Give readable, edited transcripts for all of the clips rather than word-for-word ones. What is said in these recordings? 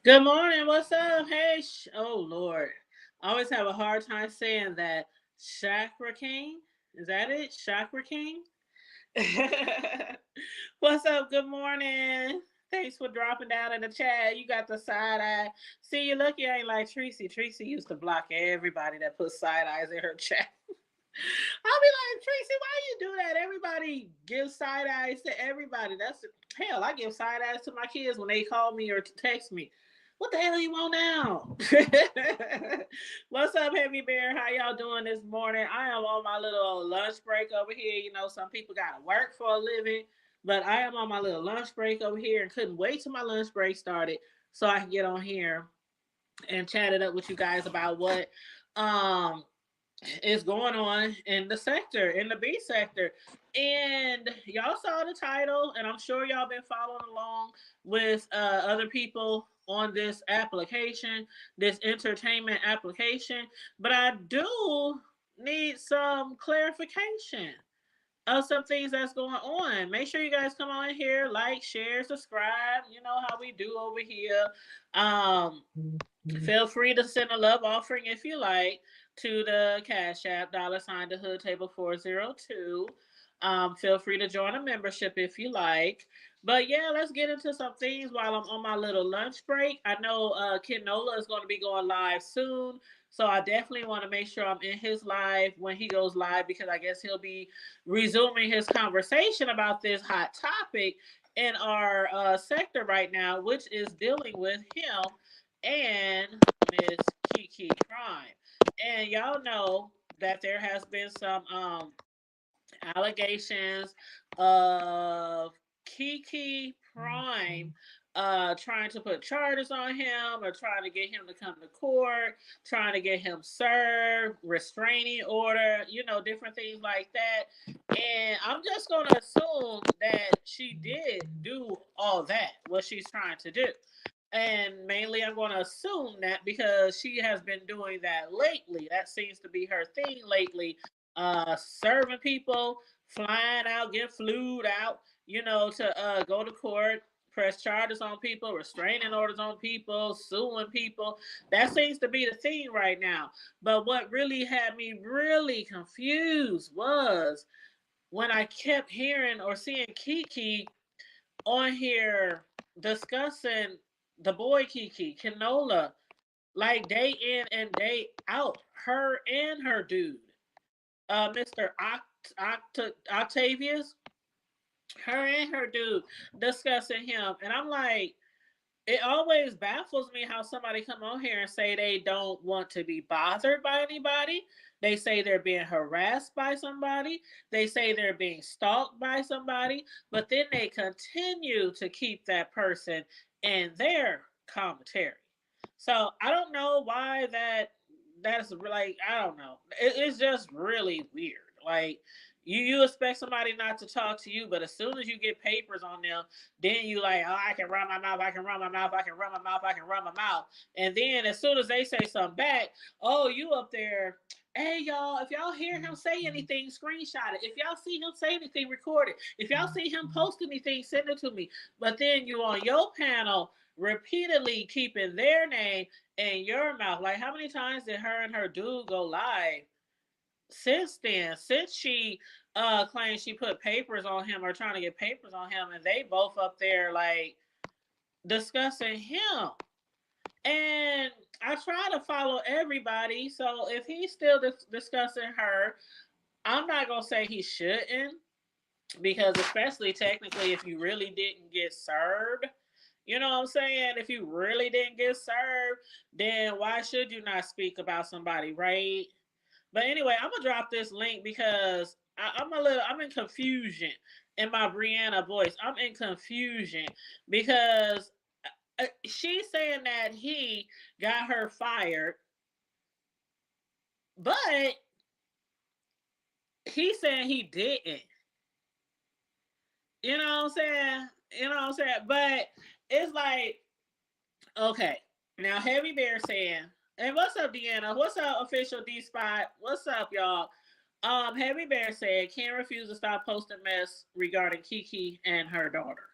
Good morning. What's up? Hey, oh Lord, I always have a hard time saying that. Chakra King, is that it? Chakra King. What's up? Good morning. Thanks for dropping down in the chat. You got the side eye. See, you lucky I ain't like Tracy. Tracy used to block everybody that put side eyes in her chat. I'll be like, Tracy, why you do that? Everybody gives side eyes to everybody. That's hell. I give side eyes to my kids when they call me or text me. What the hell you want now? What's up, Heavy Bear? How y'all doing this morning? I am on my little lunch break over here. You know, some people gotta work for a living, but I am on my little lunch break over here and couldn't wait till my lunch break started so I can get on here and chat it up with you guys about what um is going on in the sector, in the B sector. And y'all saw the title, and I'm sure y'all been following along with other people on this application, this entertainment application. But I do need some clarification of some things that's going on. Make sure you guys come on in here, like, share, subscribe. You know how we do over here. Um, Feel free to send a love offering if you like to the Cash App $ the Hood Table 402. Feel free to join a membership if you like. But yeah, let's get into some things while I'm on my little lunch break. I know Kid Nola is going to be going live soon. So I definitely want to make sure I'm in his live when he goes live because I guess he'll be resuming his conversation about this hot topic in our sector right now, which is dealing with him and Miss Kiki Prime. And y'all know that there has been some allegations of Kiki Prime trying to put charges on him or trying to get him to come to court, trying to get him served, restraining order, you know, different things like that. And I'm just going to assume that she did do all that, what she's trying to do. And mainly, I'm going to assume that because she has been doing that lately. That seems to be her thing lately. Serving people, flying out, get flued out, you know, to go to court, press charges on people, restraining orders on people, suing people. That seems to be the thing right now. But what really had me really confused was when I kept hearing or seeing Kiki on here discussing the boy Kiki, Canola, like day in and day out, her and her dude, Mr. Octavius, her and her dude discussing him. And I'm like, it always baffles me how somebody come on here and say they don't want to be bothered by anybody. They say they're being harassed by somebody. They say they're being stalked by somebody, but then they continue to keep that person in their commentary. So I don't know why that's like I don't know. It's just really weird. Like you expect somebody not to talk to you, but as soon as you get papers on them, then you like, oh, I can run my mouth, I can run my mouth, I can run my mouth, I can run my mouth. And then as soon as they say something back, oh, you up there. Hey y'all, if y'all hear him say anything, screenshot it. If y'all see him say anything, record it. If y'all see him post anything, send it to me. But then you on your panel repeatedly keeping their name in your mouth. Like how many times did her and her dude go live since then? Since she claimed she put papers on him or trying to get papers on him, and they both up there like discussing him. And I try to follow everybody. So if he's still discussing her, I'm not gonna say he shouldn't because especially technically if you really didn't get served, you know what I'm saying? If you really didn't get served, then why should you not speak about somebody, right? But anyway, I'm gonna drop this link because I'm in confusion in my Brianna voice. I'm in confusion because she's saying that he got her fired, but he's saying he didn't. You know what I'm saying? You know what I'm saying? But it's like, okay, now Heavy Bear saying, and what's up, Deanna? What's up, official D Spot? What's up, y'all? Heavy Bear said can't refuse to stop posting mess regarding Kiki and her daughter.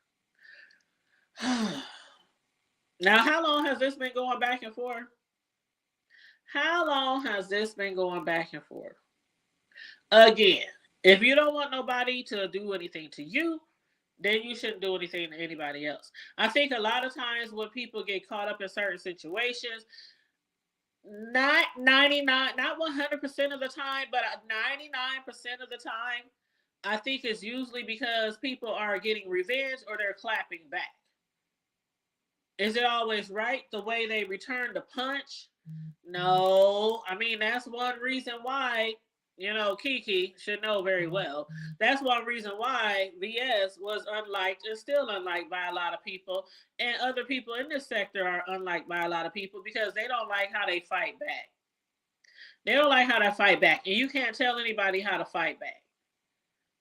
Now, how long has this been going back and forth? How long has this been going back and forth? Again, if you don't want nobody to do anything to you, then you shouldn't do anything to anybody else. I think a lot of times when people get caught up in certain situations, not 99, not 100% of the time, but 99% of the time, I think it's usually because people are getting revenge or they're clapping back. Is it always right the way they return the punch? No. I mean, that's one reason why, Kiki should know very well. That's one reason why VS was unliked and still unliked by a lot of people. And other people in this sector are unliked by a lot of people because they don't like how they fight back. They don't like how they fight back. And you can't tell anybody how to fight back.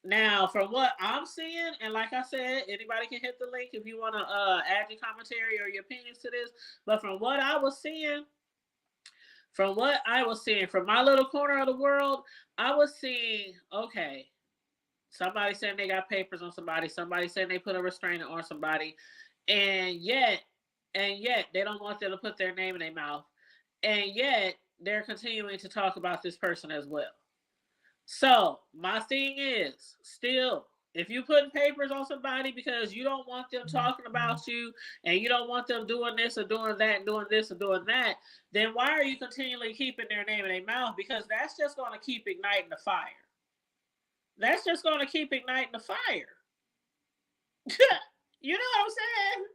Now, from what I'm seeing, and like I said, anybody can hit the link if you want to add your commentary or your opinions to this. But from what I was seeing, from my little corner of the world, I was seeing, okay, somebody saying they got papers on somebody saying they put a restrainer on somebody, and yet, they don't want them to put their name in their mouth, and yet they're continuing to talk about this person as well. So my thing is still, if you putting papers on somebody because you don't want them talking about you and you don't want them doing this or doing that and doing this or doing that, then why are you continually keeping their name in their mouth? Because that's just going to keep igniting the fire. That's just going to keep igniting the fire. You know what I'm saying?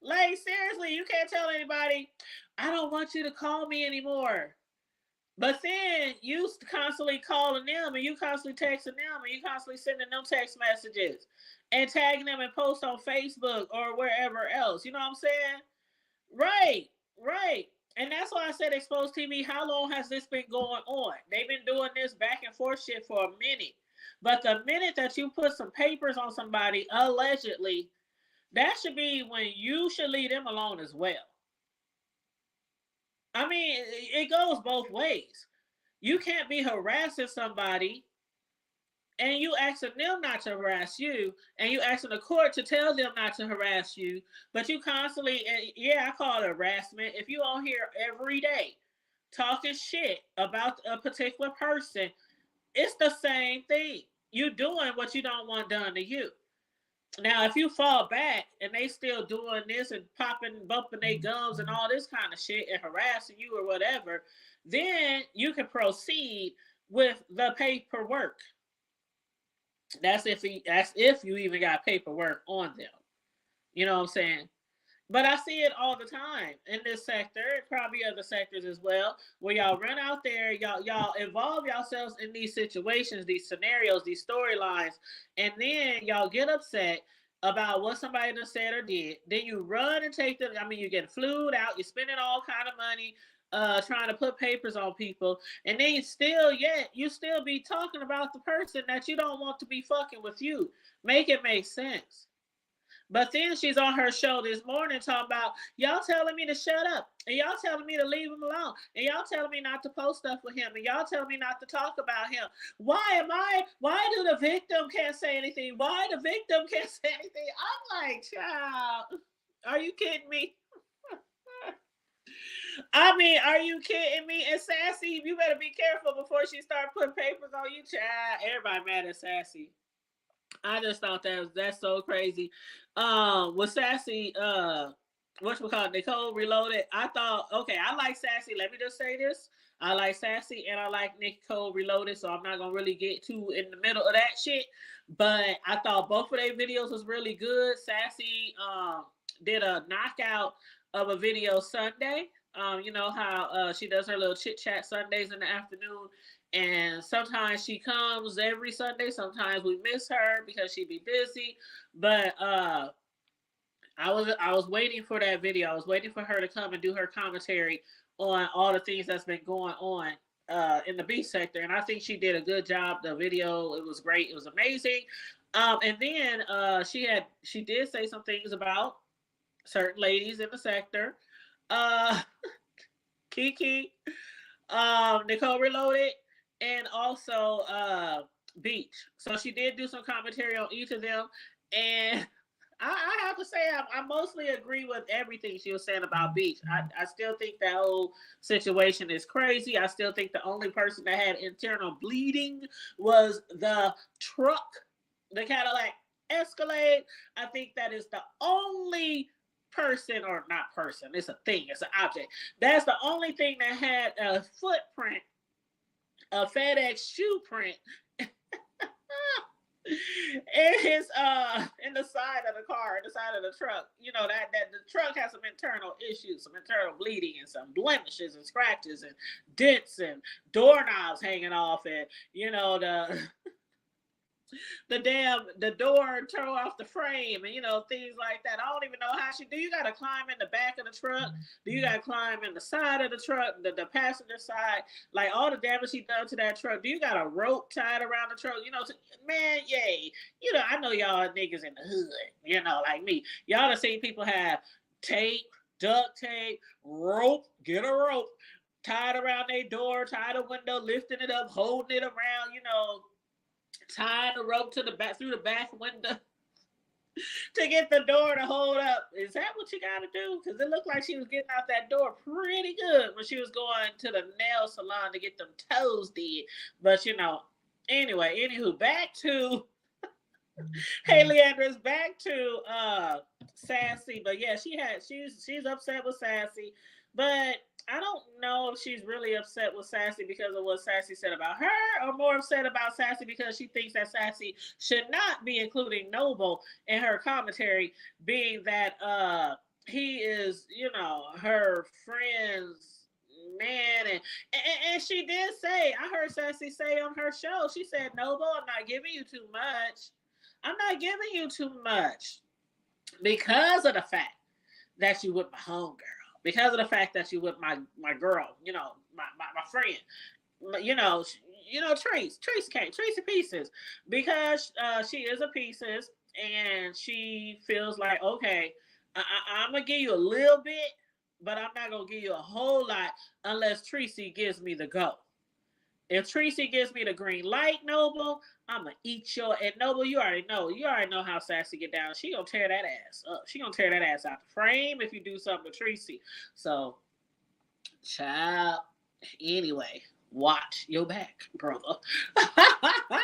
Like, seriously, you can't tell anybody, I don't want you to call me anymore. But then you constantly calling them and you constantly texting them and you constantly sending them text messages and tagging them and post on Facebook or wherever else. You know what I'm saying? Right, right. And that's why I said Exposed TV. How long has this been going on? They've been doing this back and forth shit for a minute. But the minute that you put some papers on somebody, allegedly, that should be when you should leave them alone as well. I mean, it goes both ways. You can't be harassing somebody and you asking them not to harass you, and you asking the court to tell them not to harass you, but you constantly, yeah, I call it harassment. If you on here every day talking shit about a particular person, it's the same thing. You doing what you don't want done to you. Now, if you fall back and they still doing this and popping, bumping their gums and all this kind of shit and harassing you or whatever, then you can proceed with the paperwork. That's if you even got paperwork on them. You know what I'm saying? But I see it all the time in this sector, probably other sectors as well, where y'all run out there, y'all involve yourselves in these situations, these scenarios, these storylines, and then y'all get upset about what somebody done said or did. Then you run and take them. I mean, you get flued out. You're spending all kind of money trying to put papers on people, and then you still be talking about the person that you don't want to be fucking with you. Make it make sense. But then she's on her show this morning talking about y'all telling me to shut up and y'all telling me to leave him alone and y'all telling me not to post stuff with him and y'all telling me not to talk about him. Why do the victim can't say anything? Why the victim can't say anything? I'm like, child, are you kidding me? I mean, are you kidding me? And Sassy, you better be careful before she start putting papers on you, child. Everybody mad at Sassy. I just thought that's so crazy. With Sassy, whatchamacallit, Nicole Reloaded. I thought, okay, I like Sassy. Let me just say this. I like Sassy and I like Nicole Reloaded, so I'm not gonna really get too in the middle of that shit. But I thought both of their videos was really good. Sassy did a knockout of a video Sunday. You know how she does her little chit chat Sundays in the afternoon, and sometimes she comes every Sunday. Sometimes we miss her because she be busy. But I was waiting for that video. I was waiting for her to come and do her commentary on all the things that's been going on in the beach sector, and I think she did a good job. The video, it was great. It was amazing. And then she did say some things about certain ladies in the sector. Kiki, Nicole Reloaded, and also Beach. So she did do some commentary on each of them, and I have to say I mostly agree with everything she was saying about Beach. I still think that whole situation is crazy. I still think the only person that had internal bleeding was the truck, the Cadillac Escalade. I think that is the only person, or not person, it's a thing, it's an object. That's the only thing that had a footprint, a FedEx shoe print in the side of the car, in the side of the truck. You know, that the truck has some internal issues, some internal bleeding, and some blemishes and scratches and dents and doorknobs hanging off, and you know, the door throw off the frame, and you know, things like that. I don't even know how she do. You got to climb in the back of the truck. Do you got to climb in the side of the truck, the passenger side? Like all the damage she done to that truck. Do you got a rope tied around the truck? You know, man, yay. You know, I know y'all niggas in the hood. You know, like me. Y'all have seen people have tape, duct tape, rope. Get a rope tied around their door, tie the window, lifting it up, holding it around. You know, tying the rope to the back, through the back window to get the door to hold up. Is that what you got to do? Because it looked like she was getting out that door pretty good when she was going to the nail salon to get them toes did. But you know, anyway, anywho, back to hey Leandra's back to Sassy. But yeah, she's upset with Sassy, but I don't know if she's really upset with Sassy because of what Sassy said about her, or more upset about Sassy because she thinks that Sassy should not be including Noble in her commentary, being that he is, you know, her friend's man. And she did say, I heard Sassy say on her show, she said, Noble, I'm not giving you too much. I'm not giving you too much because of the fact that you with my homegirl. Because of the fact that you with my girl, you know, my friend, you know, Tracy Pieces, because she is a Pieces, and she feels like, okay, I'm gonna give you a little bit, but I'm not gonna give you a whole lot unless Tracy gives me the go. If Tracy gives me the green light, Noble, I'm gonna eat your. And Noble, you already know how Sassy get down. She gonna tear that ass up. She gonna tear that ass out the frame if you do something to Tracy. So, child. Anyway, watch your back, brother. But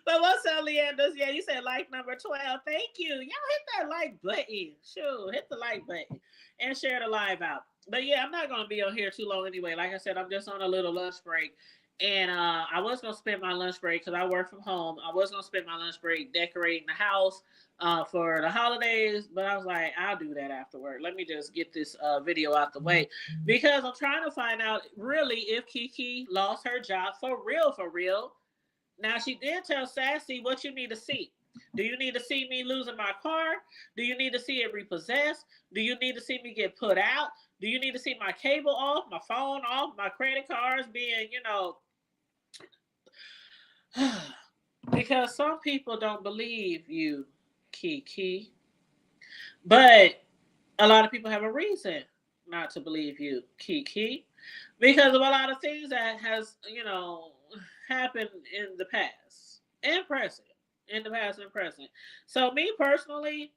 what's up, Leanders? Yeah, you said like number 12. Thank you. Y'all hit that like button. Sure, hit the like button and share the live out. But yeah, I'm not gonna be on here too long anyway. Like I said, I'm just on a little lunch break. And I was going to spend my lunch break because I work from home. I was going to spend my lunch break decorating the house for the holidays. But I was like, I'll do that afterward. Let me just get this video out the way. Because I'm trying to find out really if Kiki lost her job for real, for real. Now, she did tell Sassy what you need to see. Do you need to see me losing my car? Do you need to see it repossessed? Do you need to see me get put out? Do you need to see my cable off, my phone off, my credit cards being, you know, because some people don't believe you, Kiki. But a lot of people have a reason not to believe you, Kiki, because of a lot of things that has, you know, happened in the past and present. In the past and present. So me personally,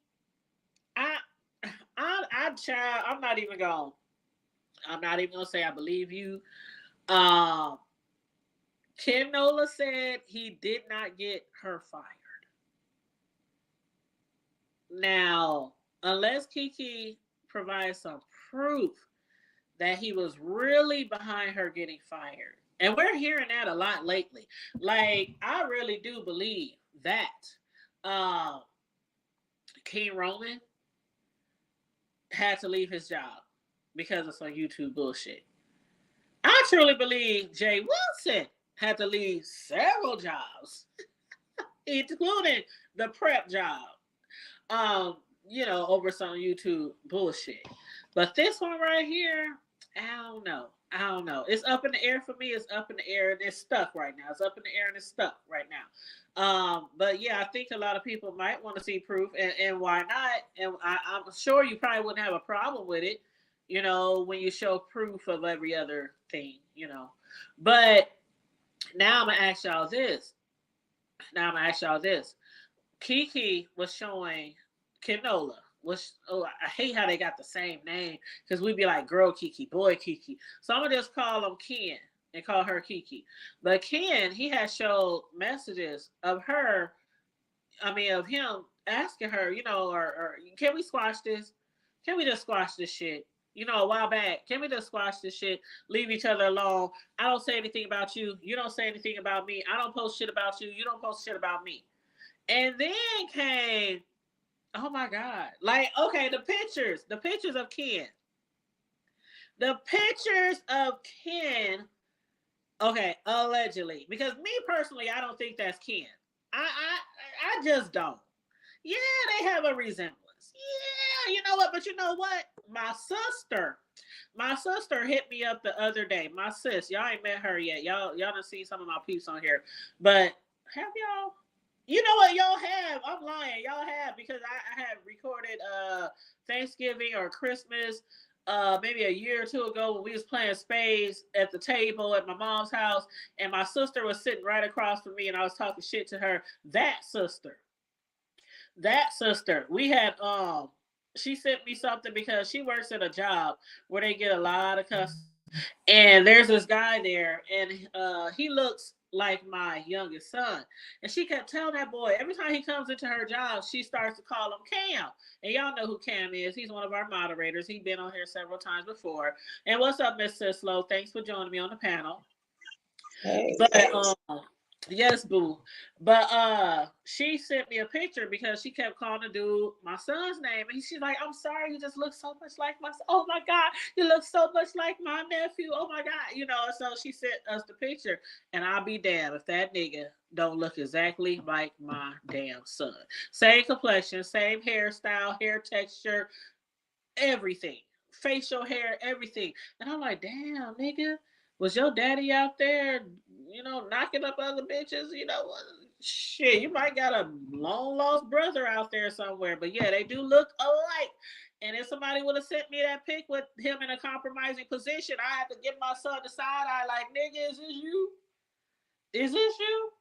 child, I'm not even gonna say I believe you. Ken Nola said he did not get her fired. Now, unless Kiki provides some proof that he was really behind her getting fired, and we're hearing that a lot lately. Like, I really do believe that King Roman had to leave his job because of some YouTube bullshit. I truly believe Jay Wilson had to leave several jobs, including the prep job, you know, over some YouTube bullshit. But this one right here, I don't know. It's up in the air for me. It's up in the air and it's stuck right now. It's up in the air and it's stuck right now. But yeah, I think a lot of people might want to see proof, and why not? And I'm sure you probably wouldn't have a problem with it, you know, when you show proof of every other thing, you know. But now I'm going to ask y'all this. Kiki was showing Nola. Which, I hate how they got the same name because we'd be like girl Kiki, boy Kiki. So I'm gonna just call him Ken and call her Kiki. But Ken, he has showed messages of her, of him asking her, or can we squash this? Can we just squash this shit? A while back, can we just squash this shit? Leave each other alone. I don't say anything about you. You don't say anything about me. I don't post shit about you. You don't post shit about me. And then came, oh my God. Like, okay, the pictures of Ken. The pictures of Ken, okay, allegedly. Because me personally, I don't think that's Ken. I just don't. Yeah, they have a resemblance. Yeah, you know what? But you know what? My sister hit me up the other day. My sis, y'all ain't met her yet. Y'all done seen some of my peeps on here. But have y'all? You know what? Y'all have. I'm lying. Y'all have because I had recorded Thanksgiving or Christmas maybe a year or two ago when we was playing spades at the table at my mom's house, and my sister was sitting right across from me, and I was talking shit to her. That sister, we had she sent me something because she works at a job where they get a lot of customers. And there's this guy there, and he looks like my youngest son. And she kept telling that boy every time he comes into her job, she starts to call him Cam. And y'all know who Cam is. He's one of our moderators. He's been on here several times before. And what's up, Miss Sislo? Thanks for joining me on the panel. Hey, But yes, boo. But she sent me a picture because she kept calling the dude my son's name. And she's like, I'm sorry, you just look so much like my son. Oh my God, you look so much like my nephew. Oh my God. So she sent us the picture. And I'll be damned if that nigga don't look exactly like my damn son. Same complexion, same hairstyle, hair texture, everything. Facial hair, everything. And I'm like, damn, nigga, was your daddy out there, knocking up other bitches? Shit, you might got a long lost brother out there somewhere. But yeah, they do look alike. And if somebody would have sent me that pic with him in a compromising position, I had to give my son the side eye, like, nigga, is this you? Is this you?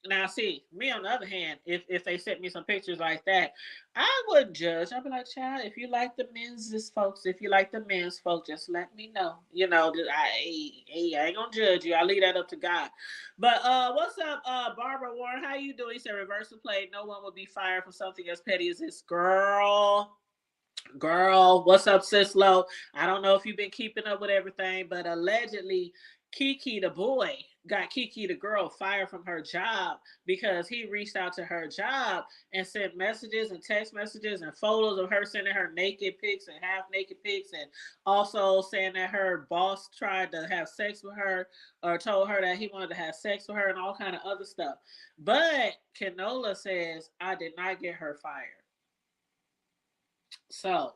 Now, see, me on the other hand, if they sent me some pictures like that, I wouldn't judge. I'd be like, child, if you like the men's folks, just let me know. I ain't gonna judge you. I leave that up to God. But what's up, Barbara Warren? How you doing? He said reverse the play. No one would be fired for something as petty as this. Girl, what's up, sis Low? I don't know if you've been keeping up with everything, but allegedly Kiki the boy got Kiki the girl fired from her job because he reached out to her job and sent messages and text messages and photos of her sending her naked pics and half naked pics, and also saying that her boss tried to have sex with her or told her that he wanted to have sex with her and all kind of other stuff. But Nola says, I did not get her fired. So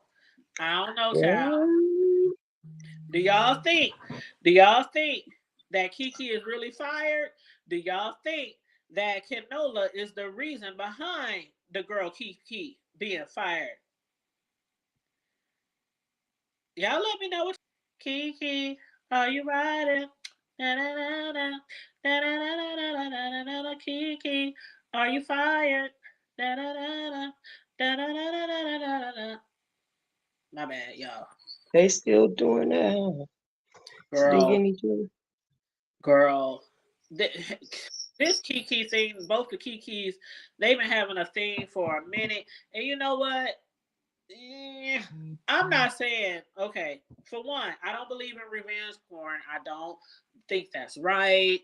I don't know, child. Do y'all think? Do y'all think that Kiki is really fired? Do y'all think that Nola is the reason behind the girl Kiki being fired? Y'all let me know what Kiki, are you riding? Kiki, are you fired? My bad, y'all. they still doing that, huh? Girl, Sneaking each other. girl. This Kiki thing, both the Kikis, they've been having a thing for a minute. And you know what? I'm not saying, okay, for one, I don't believe in revenge porn. I don't think that's right.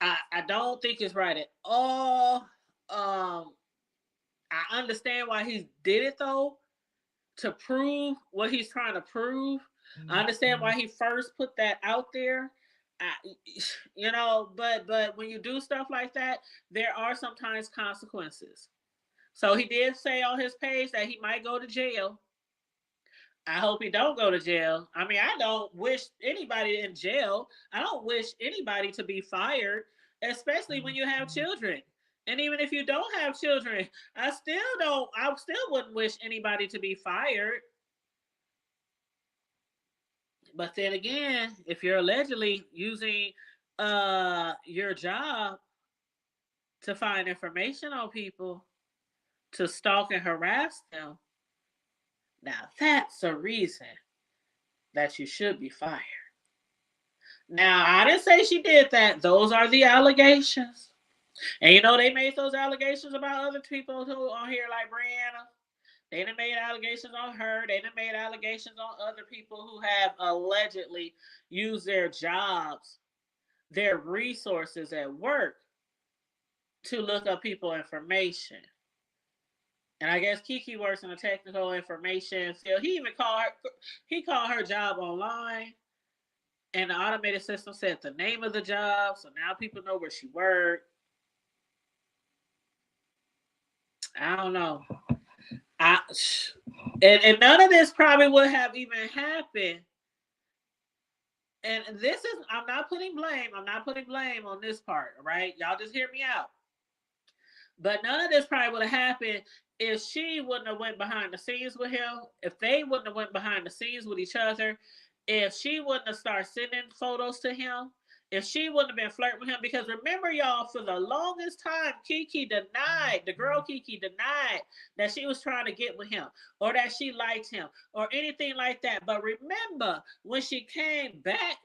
I don't think it's right at all. I understand why he did it though, to prove what he's trying to prove. I understand why he first put that out there. I, but when you do stuff like that, there are sometimes consequences. So he did say on his page that he might go to jail. I hope he don't go to jail. I mean, I don't wish anybody in jail. I don't wish anybody to be fired, especially when you have children. And even if you don't have children, I still wouldn't wish anybody to be fired. But then again, if you're allegedly using your job to find information on people, to stalk and harass them, Now, that's a reason that you should be fired. Now, I didn't say she did that. Those are the allegations. And you know, they made those allegations about other people who on here, like Brianna. They done made allegations on her. They done made allegations on other people who have allegedly used their jobs, their resources at work to look up people information. And I guess Kiki works in the technical information field. He called her job online, and the automated system said the name of the job, so now people know where she worked. I don't know. I and none of this probably would have even happened. And this is, I'm not putting blame. I'm not putting blame on this part, right? Y'all just hear me out. But none of this probably would have happened if she wouldn't have went behind the scenes with him, if they wouldn't have went behind the scenes with each other, if she wouldn't have started sending photos to him, if she wouldn't have been flirting with him. Because remember, y'all, for the longest time, the girl Kiki denied that she was trying to get with him or that she liked him or anything like that. But remember, when she came back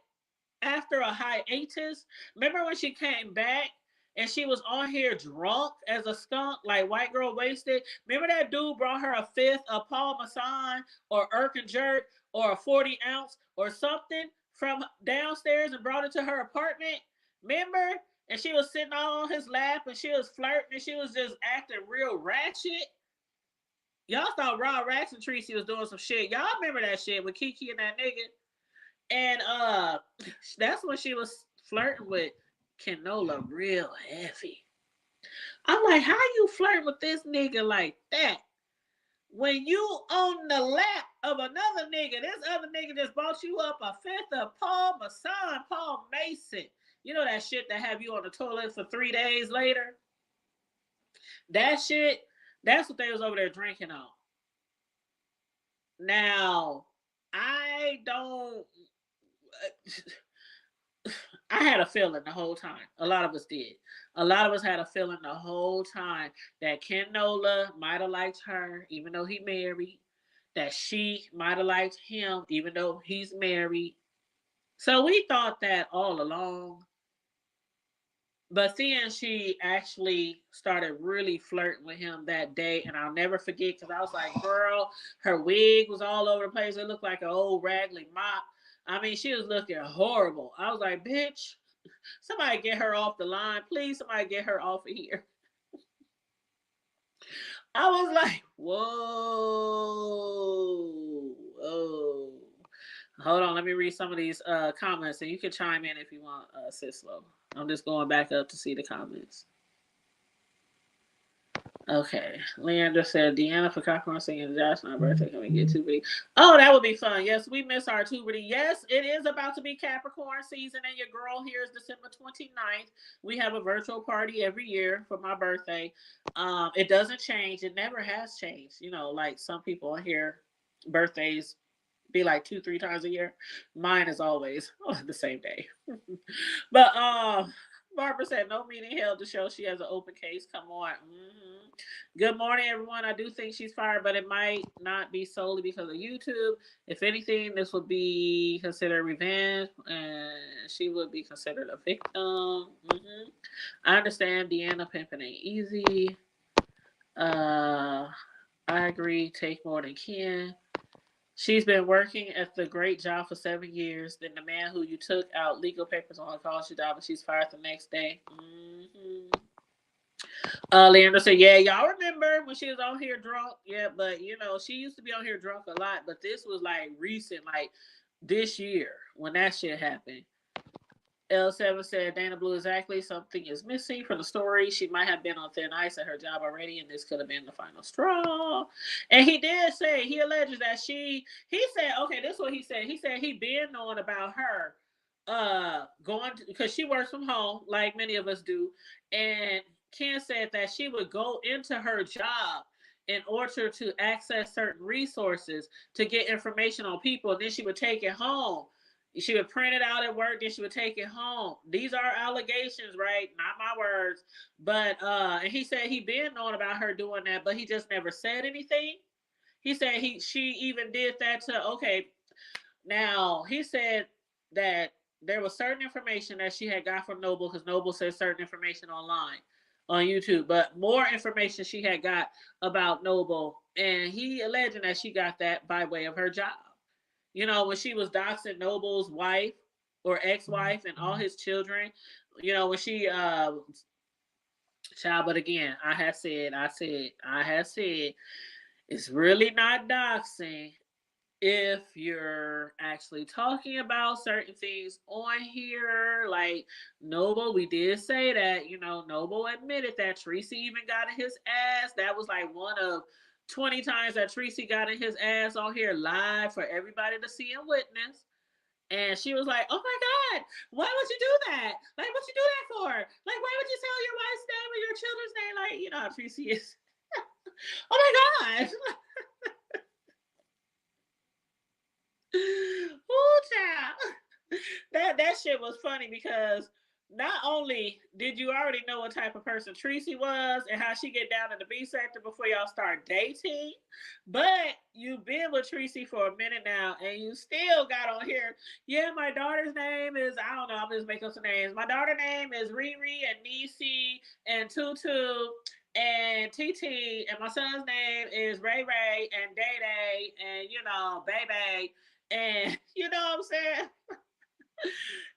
after a hiatus, remember when she came back and she was on here drunk as a skunk, like white girl wasted? Remember that dude brought her a fifth of Paul Masson or Erkin Jerk or a 40 ounce or something from downstairs and brought it to her apartment? Remember? And she was sitting all on his lap and she was flirting and she was just acting real ratchet. Y'all thought Raw Rax and Tracy was doing some shit. Y'all remember that shit with Kiki and that nigga? And that's when she was flirting with Nola real heavy. I'm like, how you flirt with this nigga like that? When you on the lap of another nigga, this other nigga just bought you up a fifth of Paul Masson, Paul Mason. You know that shit that have you on the toilet for 3 days later? That shit, that's what they was over there drinking on. Now, I don't... I had a feeling the whole time. A lot of us did. A lot of us had a feeling the whole time that Ken Nola might have liked her, even though he married. That she might have liked him, even though he's married. So we thought that all along. But then she actually started really flirting with him that day. And I'll never forget because I was like, girl, her wig was all over the place. It looked like an old raggedy mop. I mean, she was looking horrible. I was like, bitch, somebody get her off the line. Please, somebody get her off of here. I was like, whoa, whoa. Hold on, let me read some of these comments, and you can chime in if you want, Sislo. I'm just going back up to see the comments. Okay. Leander said, Deanna for Cockroach singing Josh, my birthday. Can we get Tuberty? Oh, that would be fun. Yes, we miss our Tuberty. Yes, it is about to be Capricorn season, and your girl here is December 29th. We have a virtual party every year for my birthday. It doesn't change. It never has changed. You know, like some people on here, birthdays be like 2-3 times a year. Mine is always the same day. But Barbara said no meeting held to show she has an open case. Come on. Mm-hmm. Good morning, everyone. I do think she's fired, but it might not be solely because of YouTube. If anything, this would be considered revenge, and she would be considered a victim. Mm-hmm. I understand Deanna pimping ain't easy. I agree. Take more than Ken. She's been working at the great job for 7 years. Then the man who you took out legal papers on calls you job and she's fired the next day. Mm-hmm. Leander said, yeah, y'all remember when she was on here drunk? Yeah, but you know, she used to be on here drunk a lot, but this was like recent, like this year when that shit happened. L7 said Dana Blue exactly. Something is missing from the story. She might have been on thin ice at her job already, and this could have been the final straw. And he did say, he alleges that he said, okay, this is what he said. He said he been knowing about her going because she works from home, like many of us do. And Ken said that she would go into her job in order to access certain resources to get information on people, and then she would take it home. She would print it out at work, then she would take it home. These are allegations, right? Not my words. But and he said he been knowing about her doing that, but he just never said anything. He said she even did that to, okay, now he said that there was certain information that she had got from Noble, because Noble said certain information online on YouTube, but more information she had got about Noble, and he alleging that she got that by way of her job. You know, when she was doxing Noble's wife or ex-wife and all his children, you know, when she child, but again, I have said it's really not doxing if you're actually talking about certain things on here. Like Noble, we did say that, you know, Noble admitted that Tracy even got in his ass. That was like one of 20 times that Tracy got in his ass on here live for everybody to see and witness. And she was like, "Oh my God, why would you do that? Like, what you do that for? Like, why would you tell your wife's name or your children's name? Like, you know how Tracy is." Oh my God. Ooh, child. That shit was funny because not only did you already know what type of person Tracy was and how she get down in the B sector before y'all start dating, but you've been with Tracy for a minute now and you still got on here. Yeah, my daughter's name is, I don't know, I'm just making up some names. My daughter's name is Riri and Nisi and Tutu and TT, and my son's name is Ray Ray and Day Day and, you know, Baby. And you know what I'm saying?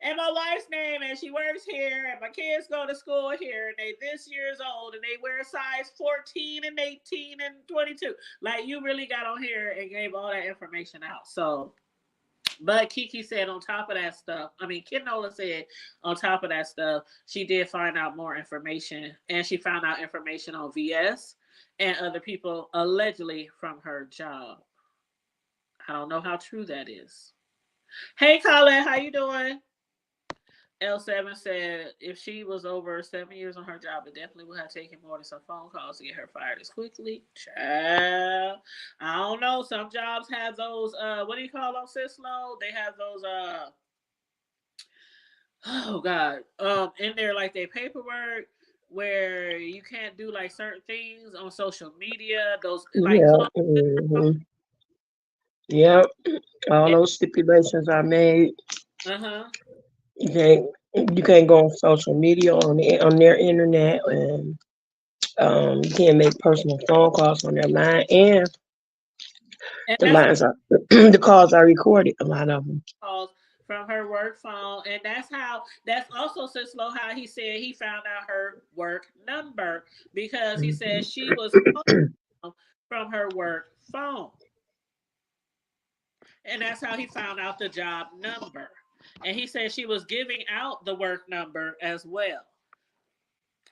And my wife's name, and she works here, and my kids go to school here, and they this year's old, and they wear size 14 and 18 and 22. Like, you really got on here and gave all that information out. So, but Kiki said on top of that stuff, I mean, Kid Nola said on top of that stuff, she did find out more information, and she found out information on VS and other people allegedly from her job. I don't know how true that is. Hey, Colin, how you doing? L7 said if she was over 7 years on her job, it definitely would have taken more than some phone calls to get her fired as quickly. Child. I don't know. Some jobs have those, what do you call them, Cislo? They have those, oh God, in there, like their paperwork where you can't do like certain things on social media. Those like, Yeah. Yeah. All those stipulations are made. uh-huh. You can't you can't go on social media on their internet, and you can't make personal phone calls on their line, and And the that's lines are the calls are recorded. A lot of them. calls from her work phone, and that's also Cislo how he said he found out her work number, because he said she was from her work phone, and that's how he found out the job number. And he said she was giving out the work number as well.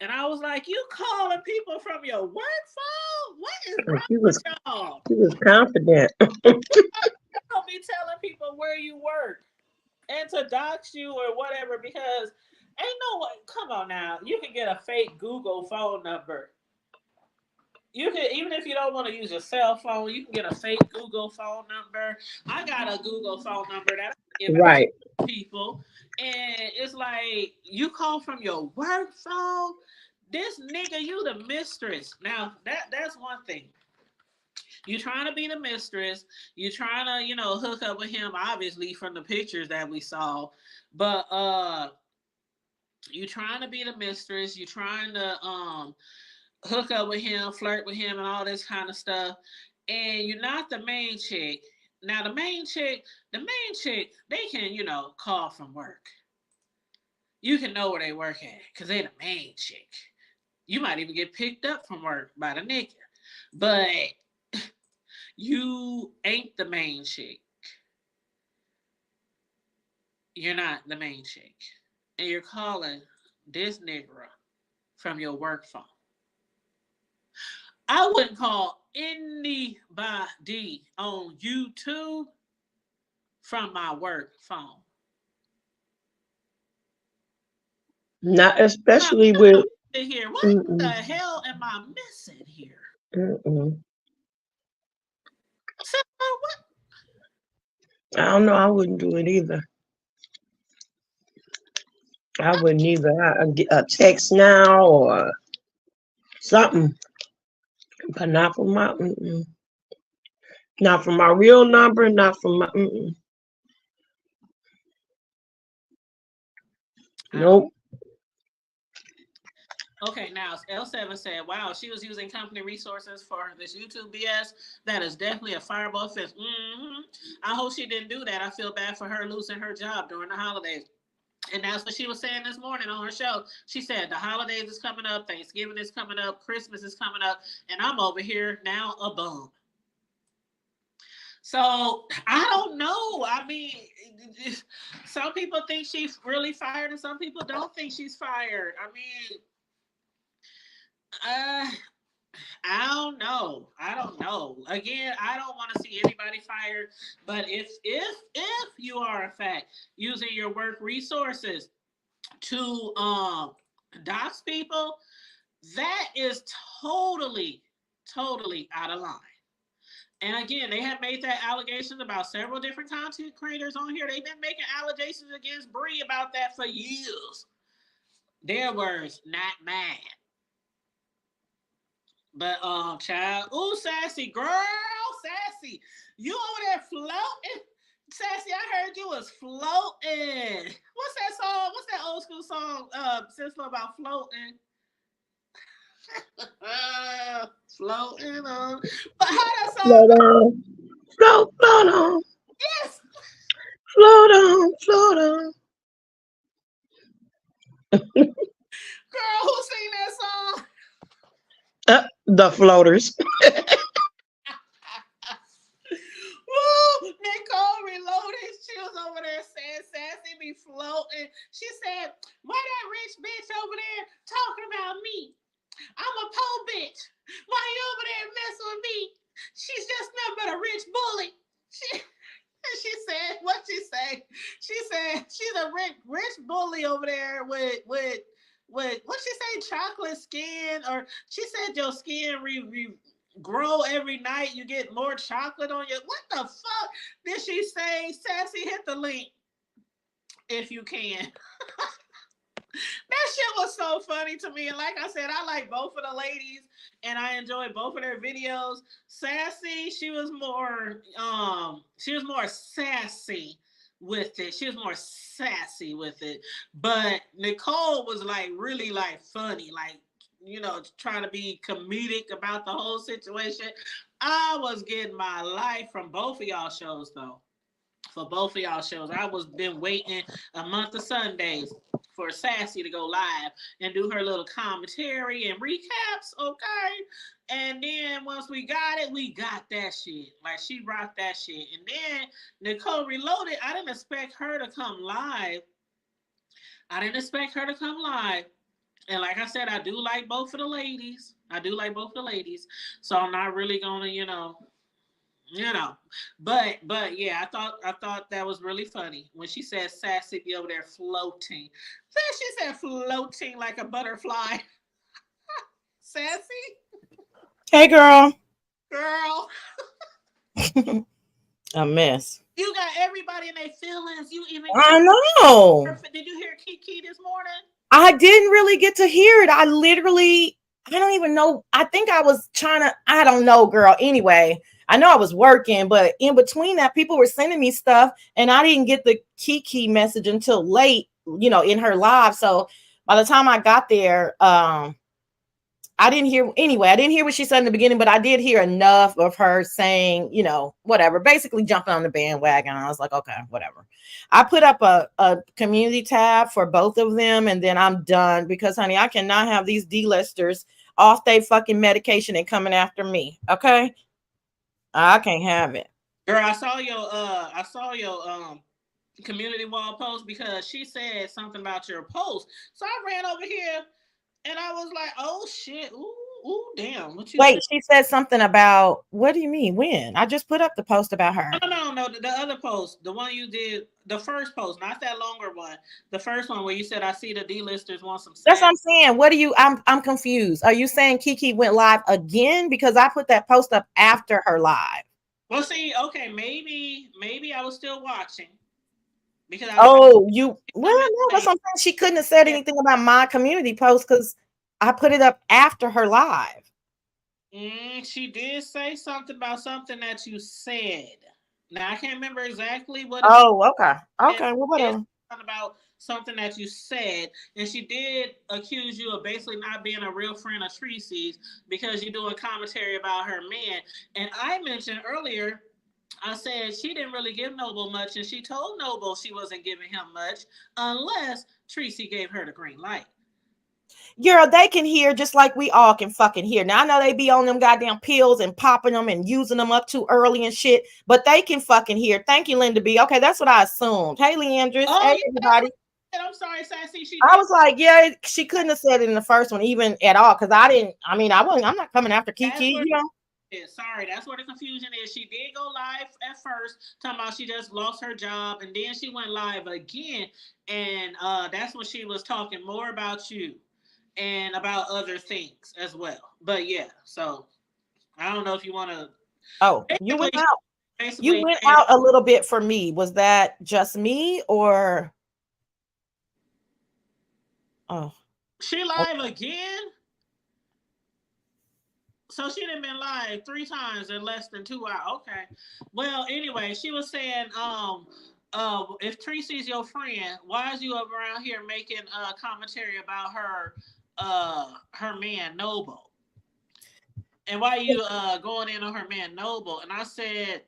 And I was like, "You calling people from your work phone? What is And wrong with y'all? she was confident. Don't be telling people where you work and to dox you or whatever, because ain't no way. Come on now, you can get a fake Google phone number. You can, even if you don't want to use your cell phone, you can get a fake Google phone number. I got a Google phone number that I give out Right. to people, and it's like you call from your work phone. This nigga, you the mistress. Now that's one thing. You trying to be the mistress. You trying to, you know, hook up with him, obviously from the pictures that we saw. But you trying to be the mistress. You trying to hook up with him, flirt with him, and all this kind of stuff. And you're not the main chick. Now the main chick, they can, you know, call from work. You can know where they work at because they the main chick. You might even get picked up from work by the nigga. But you ain't the main chick. You're not the main chick. And you're calling this nigga from your work phone. I wouldn't call anybody on YouTube from my work phone. Not What especially am with. I missing here? What the Mm-mm, hell am I missing here? mm-mm. So, what? I don't know. I wouldn't do it either. I wouldn't either. I get a text now or something, but not from my. Mm-mm. Not from my real number, not from my. I don't. Nope. Okay, now L7 said, "Wow, she was using company resources for this YouTube BS. That is definitely a fireable offense. I hope she didn't do that. I feel bad for her losing her job during the holidays." And that's what she was saying this morning on her show. She said the holidays is coming up, Thanksgiving is coming up, Christmas is coming up, and I'm over here now a bum. So I don't know. I mean, some people think she's really fired, and some people don't think she's fired. I mean, uh, I don't know. I don't know. Again, I don't want to see anybody fired. But if you are in fact using your work resources to dox people, that is totally out of line. And again, they have made that allegations about several different content creators on here. They've been making allegations against Bree about that for years. Their words, not mine. But child, ooh, Sassy, girl, Sassy, you over there floating? Sassy, I heard you was floating. What's that song? What's that old school song? Sister about floating. Floating on. But how that song Float go? on, float on, Yes, float on, float on. girl, who sing that song? The floaters. Woo! Nicole reloaded. She was over there saying Sassy be floating. She said, "Why that rich bitch over there talking about me? I'm a poor bitch. Why you over there messing with me? She's just nothing but a rich bully." She said, what she say? She said she's a rich bully over there with what she say, chocolate skin, or she said your skin grow every night. You get more chocolate on you. What the fuck did she say? Sassy, hit the link if you can. That shit was so funny to me. And like I said, I like both of the ladies and I enjoyed both of their videos. Sassy, she was more sassy with it. She was more sassy with it. But Nicole was like really like funny, like trying to be comedic about the whole situation. I was getting my life from both of y'all shows though. For both of y'all shows, I was been waiting a month of Sundays for Sassy to go live and do her little commentary and recaps, okay? And then once we got it, we got that shit. Like she rocked that shit. And then Nicole Reloaded, I didn't expect her to come live. I didn't expect her to come live. And like I said, I do like both of the ladies. I do like both of the ladies. So I'm not really gonna, you know. But yeah, I thought that was really funny when she said Sassy be over there floating. Then she said floating like a butterfly. Sassy Hey, girl. girl, A mess. you got everybody in their feelings. You even I know. did you hear Kiki this morning? I didn't really get to hear it. I don't even know. I think I was trying to, I don't know, girl. Anyway, I know I was working, but in between that, people were sending me stuff and I didn't get the Kiki message until late, in her live. So by the time I got there, I didn't hear anyway. I didn't hear what she said in the beginning, but I did hear enough of her saying, whatever, basically jumping on the bandwagon. I was like, okay, whatever. I put up a community tab for both of them, and then I'm done because, honey, I cannot have these D-listers off their fucking medication and coming after me. Okay, I can't have it. Girl, I saw your community wall post because she said something about your post. So I ran over here and I was like, oh shit, ooh, damn, what you say? Wait, she said something about, what do you mean? When? I just put up the post about her. No, the other post, the one you did, the first post, not that longer one, the first one where you said, I see the D-listers want some That's what sex. I'm saying. What do you? I'm confused. Are you saying Kiki went live again? Because I put that post up after her live. Well, see, okay, maybe I was still watching because I Oh, you. Well, come in no, that's late. what I'm saying. She couldn't have said Yeah, anything about my community post because I put it up after her live. She did say something about something that you said. Now I can't remember exactly what it Oh, okay. said. Okay, well, It's whatever. something about something that you said, and she did accuse you of basically not being a real friend of Tracy's because you're doing commentary about her man. And I mentioned earlier, I said she didn't really give Noble much, and she told Noble she wasn't giving him much unless Tracy gave her the green light. Girl, they can hear just like we all can fucking hear. Now I know they be on them goddamn pills and popping them and using them up too early and shit, but they can fucking hear. Thank you, Linda B. Okay, that's what I assumed. Hey, Leandris. Oh Hey, yeah, that's everybody. what I said. I'm sorry, Sassy. She I did. was like, yeah, she couldn't have said it in the first one even at all because I didn't. I mean, I wasn't. I'm not coming after That's Kiki, where you know. sorry, that's where the confusion is. She did go live at first, talking about she just lost her job, and then she went live again, and that's when she was talking more about you and about other things as well. But yeah, so I don't know if you want to. Oh, you went Basically, out. You basically, went out a little bit for me. Was that just me or? Oh, she live again. So she done been live 3 times in less than 2 hours. Okay. Well, anyway, she was saying, if Tracy's your friend, why is you around here making commentary about her man Noble? And why you going in on her man Noble? And I said,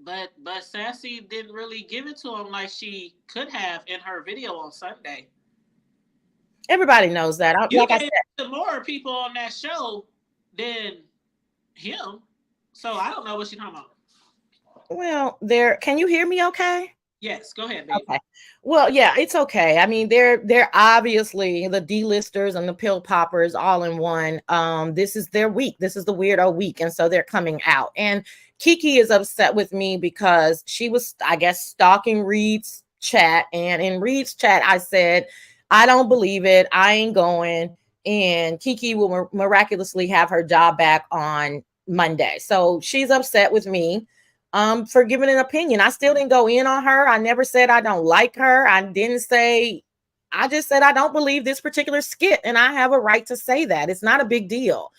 but Sassy didn't really give it to him like she could have in her video on Sunday. everybody knows that. You Like I gave said. it to more people on that show than him. So I don't know what she's talking about. Well, there. Can you hear me? Okay. Yes, go ahead, baby. Okay. Well, yeah, it's okay. I mean, they're obviously the D-listers and the pill poppers all in one. This is their week. This is the weirdo week, and so they're coming out. And Kiki is upset with me because she was, I guess, stalking Reed's chat. And in Reed's chat, I said, I don't believe it. I ain't going. And Kiki will miraculously have her job back on Monday. So she's upset with me for giving an opinion. I still didn't go in on her. I never said I don't like her. I didn't say, I just said I don't believe this particular skit, and I have a right to say that. It's not a big deal.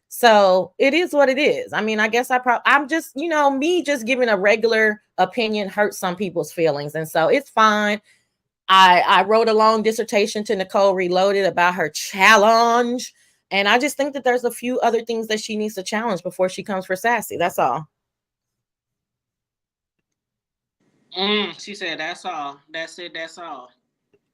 So it is what it is. I mean, I guess I'm just, me just giving a regular opinion hurts some people's feelings. And so it's fine. I wrote a long dissertation to Nicole Reloaded about her challenge. And I just think that there's a few other things that she needs to challenge before she comes for Sassy. That's all. She said, "That's all. That's it. That's all."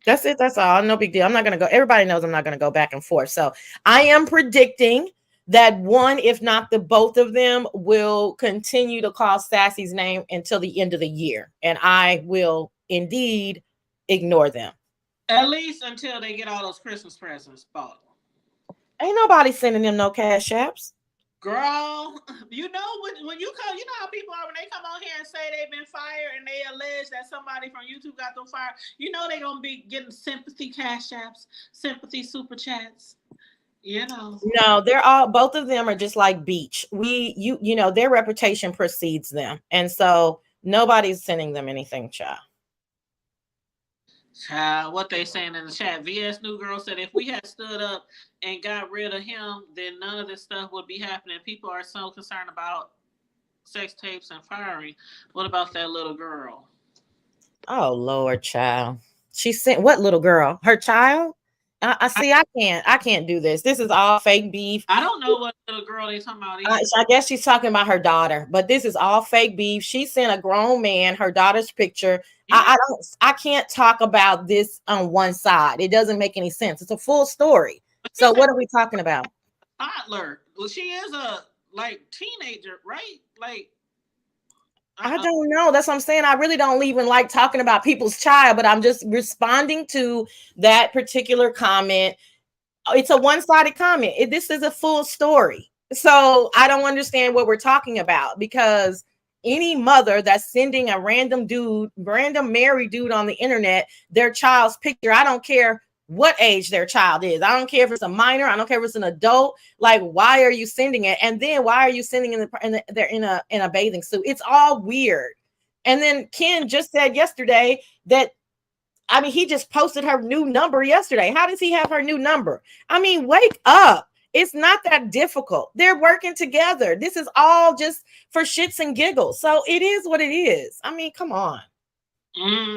That's it. That's all. No big deal. I'm not going to go. Everybody knows I'm not going to go back and forth. So I am predicting that one, if not the both of them, will continue to call Sassy's name until the end of the year. And I will indeed ignore them. At least until they get all those Christmas presents bought. Ain't nobody sending them no cash apps. Girl, you know when you come, you know how people are when they come on here and say they've been fired and they allege that somebody from YouTube got them fired. You know they're gonna be getting sympathy cash apps, sympathy super chats. You know. No, they're all, both of them are just like Beach. Their reputation precedes them. And so nobody's sending them anything, child. What they saying in the chat? VS New Girl said if we had stood up and got rid of him, then none of this stuff would be happening. People are so concerned about sex tapes and firing. What about that little girl? Oh Lord, child. She sent what little girl? Her child? I see. I can't do this. This is all fake beef. I don't know what little girl they talking about either. I guess she's talking about her daughter, but this is all fake beef. She sent a grown man her daughter's picture. Yeah. I can't talk about this on one side. It doesn't make any sense. It's a full story. So what are we talking about? Toddler. Well, she is a teenager, right? I don't know. That's what I'm saying. I really don't even like talking about people's child, but I'm just responding to that particular comment. It's a one-sided comment. This is a full story. So I don't understand what we're talking about, because any mother that's sending a random married dude on the internet their child's picture, I don't care what age their child is. I don't care if it's a minor. I don't care if it's an adult. Like, why are you sending it? And then why are you sending they're in a bathing suit? It's all weird. And then Ken just said yesterday that, I mean, he just posted her new number yesterday. How does he have her new number? I mean, wake up. It's not that difficult. They're working together. This is all just for shits and giggles. So it is what it is. I mean, come on.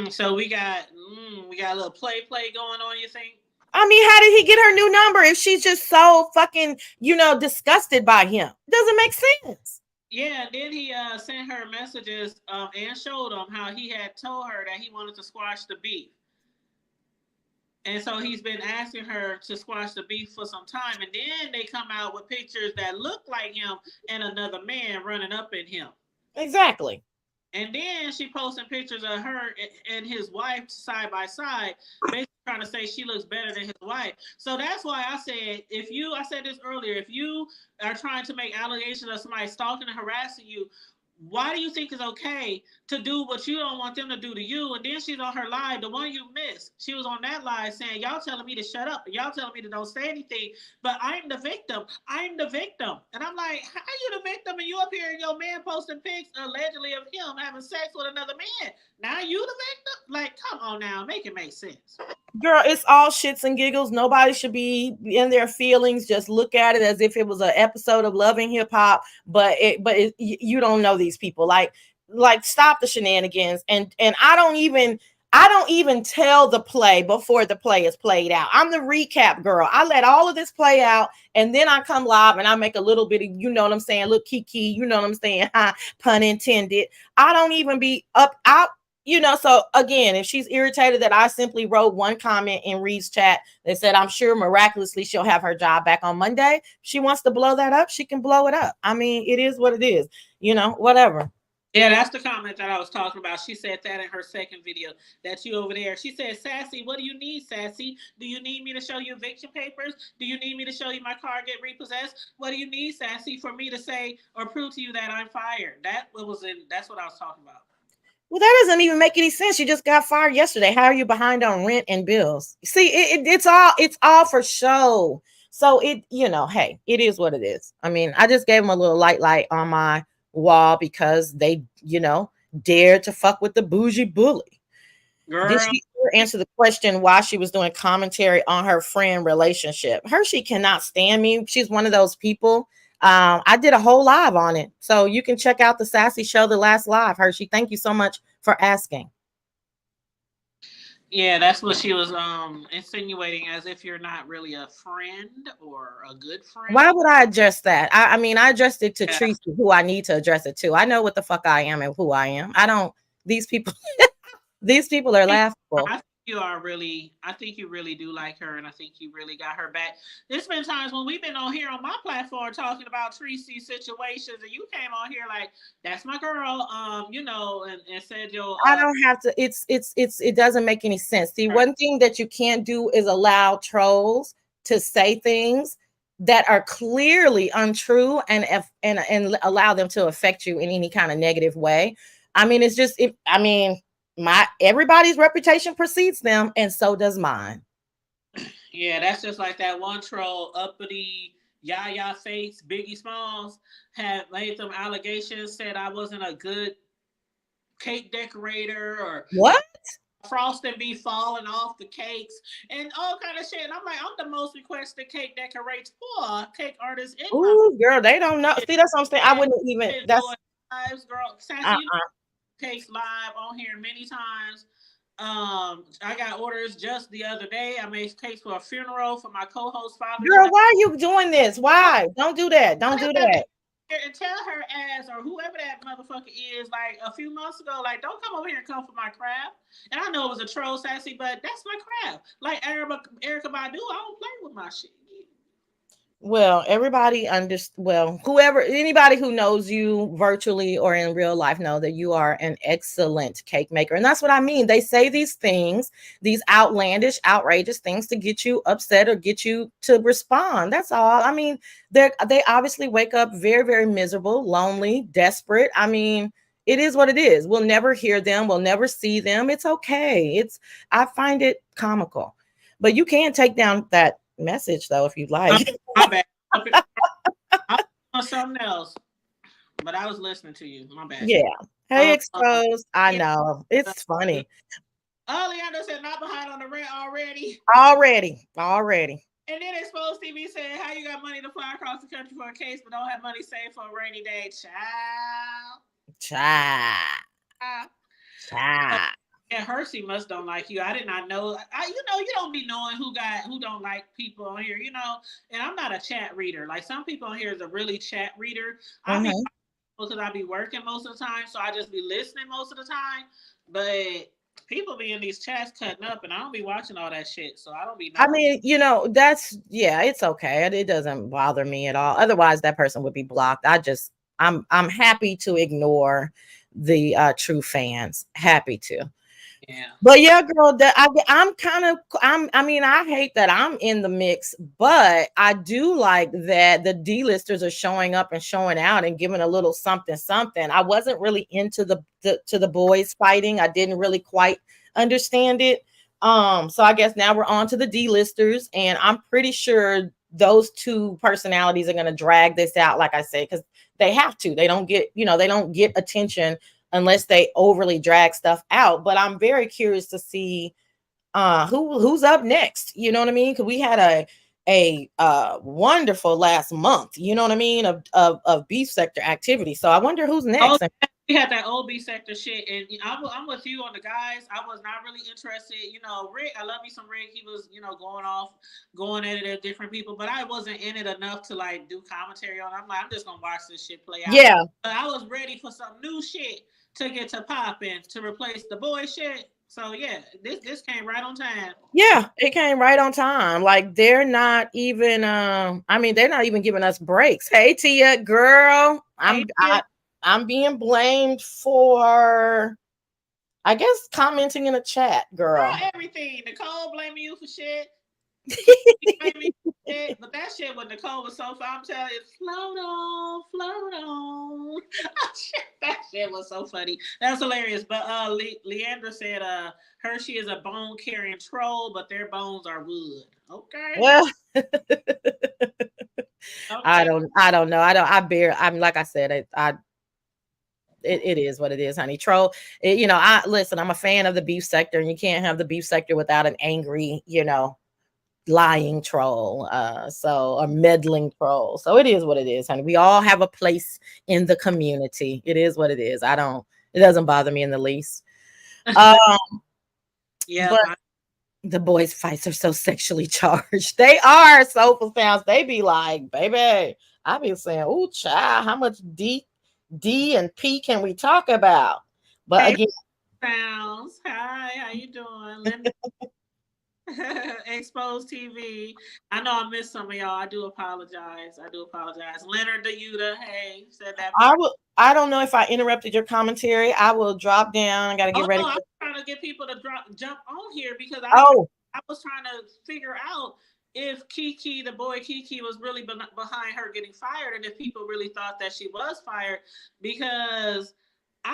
So we got a little play going on, you think? I mean, how did he get her new number if she's just so fucking, disgusted by him? Doesn't make sense. Yeah, and then he sent her messages and showed him how he had told her that he wanted to squash the beef. And so he's been asking her to squash the beef for some time. And then they come out with pictures that look like him and another man running up in him. Exactly. And then she posting pictures of her and his wife side by side, basically trying to say she looks better than his wife. So that's why I said, I said this earlier, if you are trying to make allegations of somebody stalking and harassing you, why do you think it's okay to do what you don't want them to do to you? And then she's on her live, the one you missed. She was on that live saying, y'all telling me to shut up. And y'all telling me to don't say anything. But I'm the victim. I'm the victim. And I'm like, how you the victim? And you up here and your man posting pics allegedly of him having sex with another man. Now you the victim? Like, come on now. Make it make sense. Girl, it's all shits and giggles. Nobody should be in their feelings. Just look at it as if it was an episode of Love and Hip Hop. But you don't know these people. Like stop the shenanigans. And I don't even tell the play before the play is played out. I'm the recap girl. I let all of this play out, and then I come live and I make a little bit of, you know what I'm saying, little kiki, you know what I'm saying, pun intended. I don't even be up out. So again, if she's irritated that I simply wrote one comment in Reed's chat that said, I'm sure miraculously she'll have her job back on Monday. If she wants to blow that up, she can blow it up. I mean, it is what it is, whatever. Yeah, that's the comment that I was talking about. She said that in her second video, that you over there. She said, Sassy, what do you need, Sassy? Do you need me to show you eviction papers? Do you need me to show you my car get repossessed? What do you need, Sassy, for me to say or prove to you that I'm fired? That's what I was talking about. Well, that doesn't even make any sense. You just got fired yesterday. How are you behind on rent and bills? See, it's all for show. So hey, it is what it is. I mean, I just gave them a little light on my wall because they, dared to fuck with the bougie bully. Girl. Did she answer the question why she was doing commentary on her friend relationship? Hershey cannot stand me. She's one of those people. I did a whole live on it. So you can check out the Sassy Show, the last live. Hershey, thank you so much for asking. Yeah, that's what she was insinuating, as if you're not really a friend or a good friend. Why would I address that? I mean, I addressed it to Tracy, who I need to address it to. I know what the fuck I am and who I am. These people are laughable. I think you really do like her, and I think you really got her back. There's been times when we've been on here on my platform talking about Tracy situations, and you came on here like, that's my girl, and said I don't have to, it doesn't make any sense. The one thing that you can't do is allow trolls to say things that are clearly untrue and allow them to affect you in any kind of negative way. I mean, it's just, everybody's reputation precedes them, and so does mine. Yeah, that's just like that one troll, uppity Yaya Face, Biggie Smalls, had made some allegations, said I wasn't a good cake decorator or what? Frosting be falling off the cakes and all kind of shit. And I'm like, I'm the most requested cake decorator for cake artists. Ooh, girl, they don't know. See, that's what I'm saying. I wouldn't even. That's lives, girl. Sassy, cakes live on here many times. I got orders just the other day. I made cakes for a funeral for my co-host father. Girl, why are you doing this? Why? Don't do that. Don't do that. And tell her ass or whoever that motherfucker is, like a few months ago, like, don't come over here and come for my craft. And I know it was a troll, Sassy, but that's my craft. Like Erykah Badu, I don't play with my shit. Well, anybody who knows you virtually or in real life know that you are an excellent cake maker. And that's what I mean. They say these things, these outlandish, outrageous things to get you upset or get you to respond. That's all. I mean, they obviously wake up very, very miserable, lonely, desperate. I mean, it is what it is. We'll never hear them. We'll never see them. It's okay. I find it comical. But you can take down that message though if you'd like. My bad. I was on something else, but I was listening to you. My bad. Yeah. Hey, exposed. I know. It's funny. Oh, Leandro said not behind on the rent already. Already. And then Exposed TV said, "How you got money to fly across the country for a case, but don't have money saved for a rainy day, child." Child. Ah. So, Child. yeah, Hersey must don't like you. I did not know. You don't be knowing who don't like people on here, And I'm not a chat reader. Like some people on here is a really chat reader. I be Mhm. because I be working most of the time, so I just be listening most of the time. But people be in these chats cutting up, and I don't be watching all that shit, so I don't be I knowing. mean, that's yeah, it's okay. It doesn't bother me at all. Otherwise, that person would be blocked. I'm happy to ignore the true fans. Happy to. Yeah. But yeah, girl, I'm kind of I mean, I hate that I'm in the mix, but I do like that the D-listers are showing up and showing out and giving a little something something. I wasn't really into the boys fighting. I didn't really quite understand it. So I guess now we're on to the D-listers, and I'm pretty sure those two personalities are going to drag this out, like I said, because they have to. They don't get attention unless they overly drag stuff out. But I'm very curious to see who's up next. You know what I mean? Because we had a wonderful last month. You know what I mean, of beef sector activity. So I wonder who's Oh, next. And we had that OB sector shit, and I'm with you on the guys. I was not really interested. Rick, I love me some Rick. He was, going at it at different people, but I wasn't in it enough to like do commentary on it. I'm like, I'm just gonna watch this shit play out. yeah, But I was ready for some new shit to get to popping to replace the boy shit. So yeah, this came right on time. yeah, it came right on time. Like they're not even. I mean, they're not even giving us breaks. Hey, Tia, girl, Hey, yeah, I'm being blamed for, I guess, commenting in a chat, girl, girl. everything. Nicole blaming you for shit. Shit, but that shit with Nicole was so fun. I'm telling you, float on, float on. That shit was so funny. That's hilarious. But Leandra said Hershey is a bone carrying troll, but their bones are wood. Okay. Well, Okay. I don't know. I'm like I said, it is what it is, honey. Troll. I listen. I'm a fan of the beef sector, and you can't have the beef sector without an angry, lying troll. So a meddling troll. So it is what it is, honey. We all have a place in the community. It is what it is. It doesn't bother me in the least. Um, Yeah. but the boys' fights are so sexually charged. They are soulful sounds. They be like, baby, I be saying, oh, child, how much D and P can we talk about? But Hey, again, sounds. Hi, how you doing, Linda? Exposed TV. I know I missed some of y'all. I do apologize. I do apologize. Leonard DeYuta, hey, said that. I don't know if I interrupted your commentary. I will drop down. I gotta Oh get ready no, I'm for. trying to get people to jump on here because Oh, I was trying to figure out if Kiki, the boy Kiki, was really behind her getting fired, and if people really thought that she was fired. Because I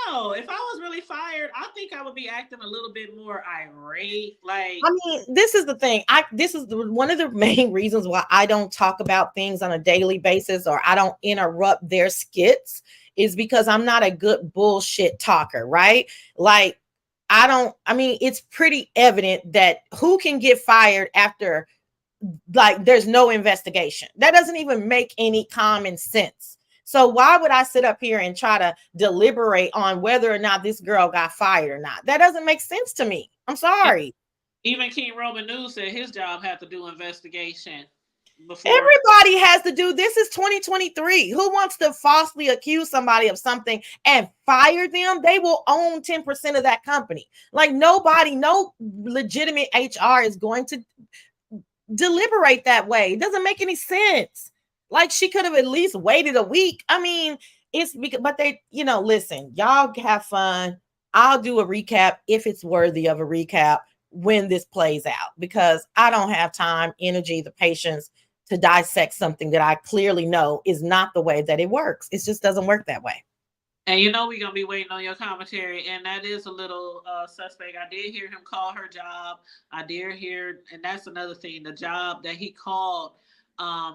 don't know if I was really fired, I think I would be acting a little bit more irate. Like, I mean, this is the thing. This is one of the main reasons why I don't talk about things on a daily basis, or I don't interrupt their skits, is because I'm not a good bullshit talker, right? Like, I mean, it's pretty evident that who can get fired after, like, there's no investigation. That doesn't even make any common sense. So why would I sit up here and try to deliberate on whether or not this girl got fired or not? That doesn't make sense to me. I'm sorry. even King Roman News said his job had to do investigation before. Everybody has to do this. Is 2023. Who wants to falsely accuse somebody of something and fire them? They will own 10% of that company. Like nobody, no legitimate HR is going to deliberate that way. It doesn't make any sense. Like she could have at least waited a week. I mean, it's because, but they, listen, y'all have fun. I'll do a recap if it's worthy of a recap when this plays out, because I don't have time, energy, the patience to dissect something that I clearly know is not the way that it works. It just doesn't work that way. And we're gonna be waiting on your commentary, and that is a little suspect. I did hear him call her job. I did hear, and that's another thing. The job that he called,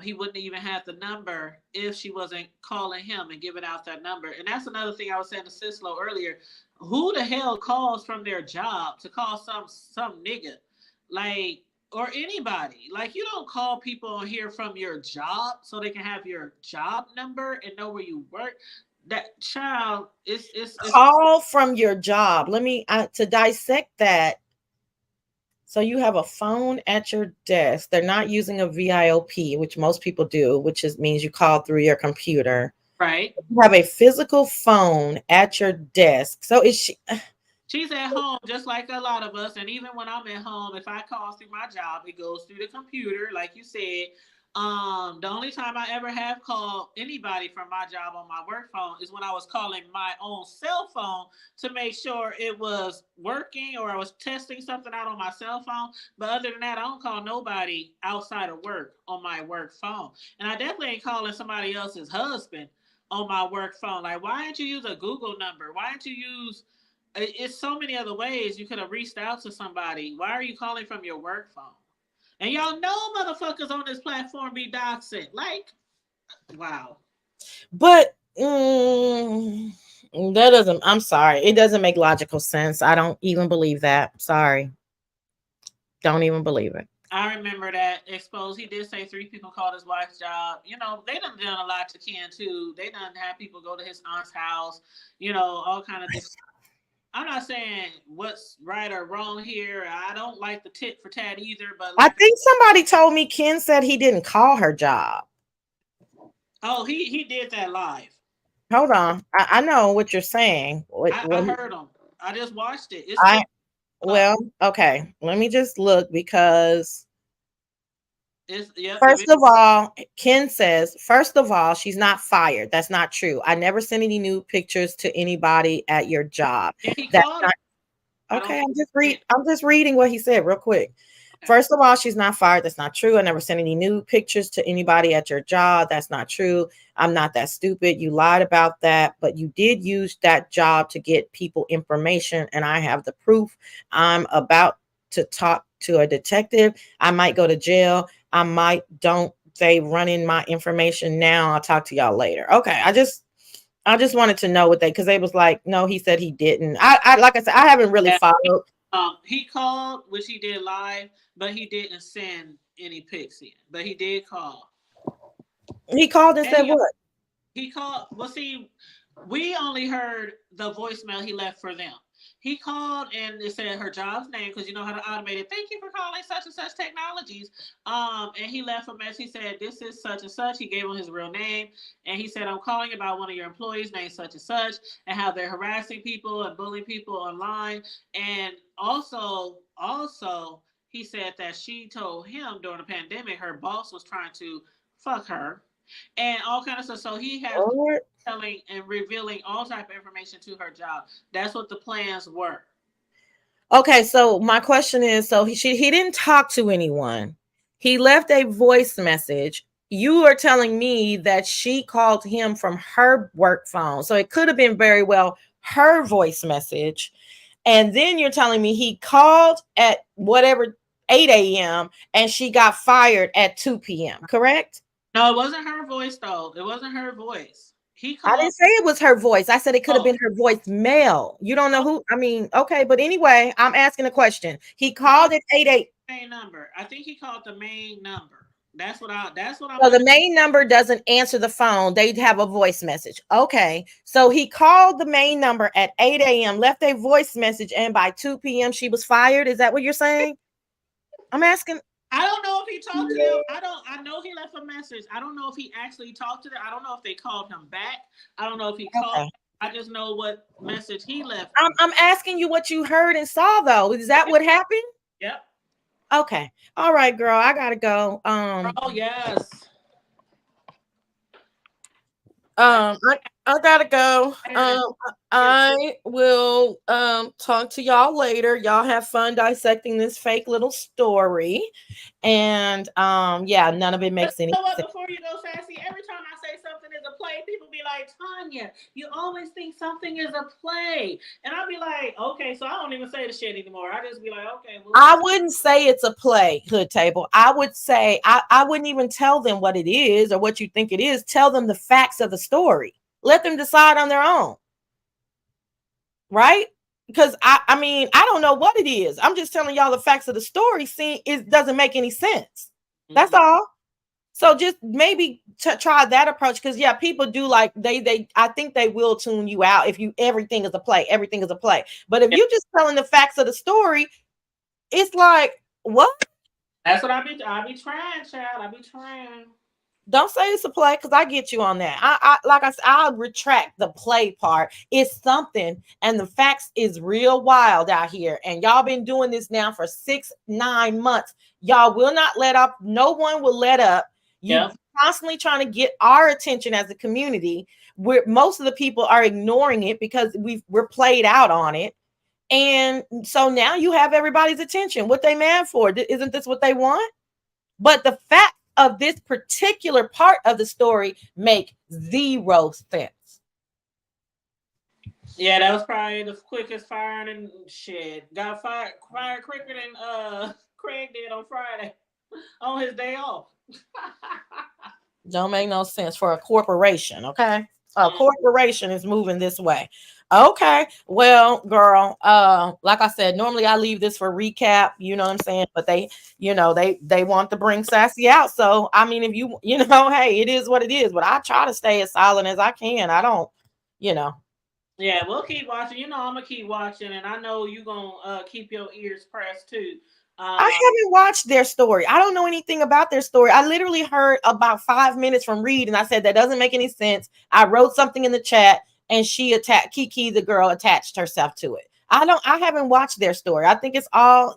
he wouldn't even have the number if she wasn't calling him and giving out that number. And that's another thing I was saying to Sislo earlier. Who the hell calls from their job to call some nigga? Like or anybody. Like, you don't call people on here from your job so they can have your job number and know where you work. That child is Call from your job. Let me to dissect that. So you have a phone at your desk. They're not using a VIOP, which most people do, which means you call through your computer. right. You have a physical phone at your desk. So is she? She's at home just like a lot of us. And even when I'm at home, if I call through my job, it goes through the computer, like you said. The only time I ever have called anybody from my job on my work phone is when I was calling my own cell phone to make sure it was working or I was testing something out on my cell phone. But other than that, I don't call nobody outside of work on my work phone. And I definitely ain't calling somebody else's husband on my work phone. Like, why didn't you use a Google number? Why didn't you use it's so many other ways you could have reached out to somebody. Why are you calling from your work phone? And y'all know motherfuckers on this platform be doxing. Like, wow. But that doesn't. I'm sorry. It doesn't make logical sense. I don't even believe that. Sorry. Don't even believe it. I remember that exposed. He did say 3 people called his wife's job. You know, they done a lot to Ken too. They done have people go to his aunt's house. You know, all kind of different. I'm not saying what's right or wrong here. I don't like the tit for tat either, but I like, think somebody told me Ken said he didn't call her job. oh, he did that live. Hold on. I know what you're saying. I heard him. I just watched it. It's I still well, okay. Let me just look because it's yep. first of all, Ken says, first of all, she's not fired. That's not true. I never sent any new pictures to anybody at your job. And he That's called. not I okay. don't. I'm just reading what he said real quick. First of all, she's not fired. That's not true. I never sent any new pictures to anybody at your job. That's not true. I'm not that stupid. You lied about that, but you did use that job to get people information, and I have the proof. I'm about to talk to a detective. I might go to jail. I might don't they running my information now. I'll talk to y'all later. Okay. I just wanted to know what they because they was like, no, he said he didn't. I like I said, I haven't really Yeah. followed. He called, which he did live, but he didn't send any pics in. But he did call. He called and said And what? he called. Well, see, we only heard the voicemail he left for them. He called and it said her job's name because you know how to automate it. Thank you for calling such and such technologies. And he left a message. He said, "This is such and such." He gave him his real name, and he said, "I'm calling about one of your employees named such and such, and how they're harassing people and bullying people online." And also, he said that she told him during the pandemic her boss was trying to fuck her and all kind of stuff. So he has Lord. telling and revealing all type of information to her job. That's what the plans were. Okay, so my question is, so he didn't talk to anyone. He left a voice message. You are telling me that she called him from her work phone. So it could have been very well her voice message. And then you're telling me he called at whatever 8 a.m. and she got fired at 2 p.m. Correct? No, it wasn't her voice though. It wasn't her voice. He I called. didn't say it was her voice. I said it could have Oh, been her voicemail. You don't know who. I mean, okay, but anyway, I'm asking a question. He no, called at 8 main number. I think he called the main number. That's what I. That's what I'm. So the main number doesn't answer the phone. They have a voice message. Okay. So he called the main number at 8 a.m., left a voice message, and by 2 p.m. she was fired. Is that what you're saying? I'm asking. I don't know if he talked to them. I don't. I know he left a message. I don't know if he actually talked to them. I don't know if they called him back. I don't know if he called. Okay. I just know what message he left. I'm asking you what you heard and saw, though. Is that what happened? Yep. Okay. All right, girl. I gotta go. Oh yes. I gotta go. I will talk to y'all later. Y'all have fun dissecting this fake little story. And yeah, none of it makes any You know what? sense. Before you go, Sassy, every time I say something is a play, people be like, Tanya, you always think something is a play. And I'll be like, okay, so I don't even say the shit anymore. I just be like, okay, well, I wouldn't say it's a play, Hood Table. I would say I wouldn't even tell them what it is or what you think it is. Tell them the facts of the story. Let them decide on their own. Right? because I mean, I don't know what it is. I'm just telling y'all the facts of the story. See, it doesn't make any sense. That's all. So just maybe try that approach, because yeah, people do like they I think they will tune you out if you everything is a play, everything is a play. But if Yeah. you just telling the facts of the story, it's like what? That's what I be trying, child. I be trying. Don't say it's a play, because I get you on that. I like I said, I'll retract the play part. It's something, and the facts is real wild out here. And y'all been doing this now for 6-9 months. Y'all will not let up. No one will let up. You Yep. constantly trying to get our attention as a community. Where most of the people are ignoring it because we're played out on it. And so now you have everybody's attention. What they mad for? Isn't this what they want? But the fact of this particular part of the story make zero sense. Yeah, that was probably the quickest firing and shit. Got fired quicker than Craig did on Friday on his day off. Don't make no sense for a corporation, okay? A corporation is moving this way. Okay. Well, girl, like I said, normally I leave this for recap, you know what I'm saying? But they want to bring Sassy out. So I mean, if hey, it is what it is. But I try to stay as silent as I can. I don't, you know. Yeah, we'll keep watching. You know, I'm gonna keep watching, and I know you gonna keep your ears pressed too. I haven't watched their story. I don't know anything about their story. I literally heard about 5 minutes from Reed, and I said that doesn't make any sense. I wrote something in the chat, and she attacked Kiki, the girl, attached herself to it. I haven't watched their story. I think it's all,